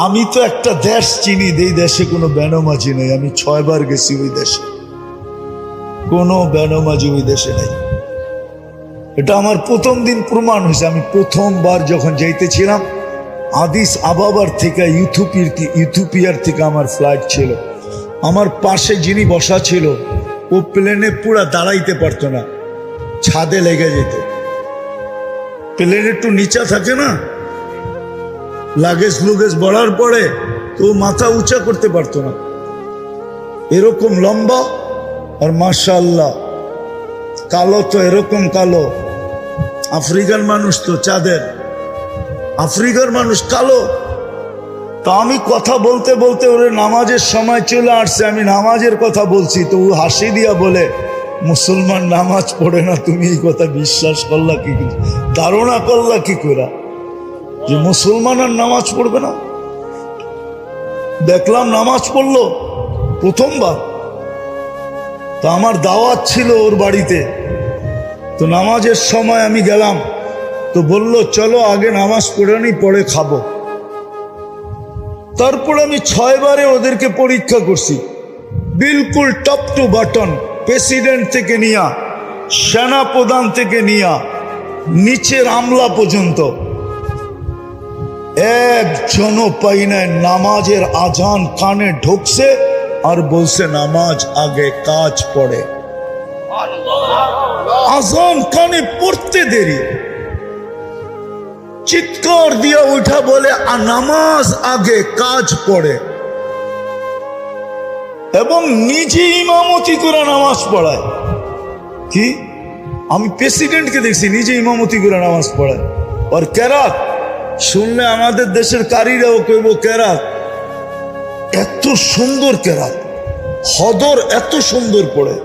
আমি তো একটা দেশ চিনি, এই দেশে কোনো বেনামাজি নেই। আমি 6 বার গেছি ওই দেশে, কোনো বেনামাজি ওই দেশে নেই। এটা আমার প্রথম দিন প্রমাণ হয়েছে। আমি প্রথমবার যখন যাইতেছিলাম আদিস আবাবার থেকে ইথিওপিয়ার থেকে আমার ফ্লাইট ছিল, আমার পাশে যিনি বসা ছিল ও প্লেনে পুরা দাঁড়াইতে পারতো না, ছাদে লেগে যেত। প্লেন একটু নিচা থাকে না, লাগেজ লুগেজ বড়ার পরে তো মাথা উঁচা করতে পারতো না, এরকম লম্বা। আর মাশাআল্লাহ কালো তো এরকম কালো, আফ্রিকার মানুষ তো চাঁদের, আফ্রিকার মানুষ কালো। তা আমি কথা বলতে বলতে ওরে নামাজের সময় চলে আসছে, আমি নামাজের কথা বলছি তো ও হাসি দিয়া বলে, মুসলমান নামাজ পড়ে না, তুমি এই কথা বিশ্বাস করলা কি, ধারণা করলা কি করে যে মুসলমান আর নামাজ পড়বে না? দেখলাম নামাজ পড়লো প্রথমবার। তো আমার দাওয়াত ছিল ওর বাড়িতে, তো নামাজের সময় আমি গেলাম, তো বলল চলো আগে নামাজ পড়ে নি পরে খাবো। তারপর আমি 6 বারে ওদেরকে পরীক্ষা করছি, বিলকুল টপ টু বাটন, প্রেসিডেন্ট থেকে নিয়া, সেনা প্রধান থেকে নিয়া, নিচের আমলা পর্যন্ত একজনও পাই নাই নামাজের আজান কানে ঢুকছে আর বলছে নামাজ আগে কাজ পড়ে। আজান কানে পড়তে দেরি, চিৎকার দিয়া উঠা বলে নামাজ আগে কাজ পড়ে, এবং নিজে ইমামতি করে নামাজ পড়ায়। কি আমি প্রেসিডেন্টকে দেখছি নিজে ইমামতি করে নামাজ পড়ায়। আর কেরাত শুনলে আমাদের দেশের কারীরাও কইব কেরাত, এত সুন্দর কেরাত, হদর এত সুন্দর পড়ে।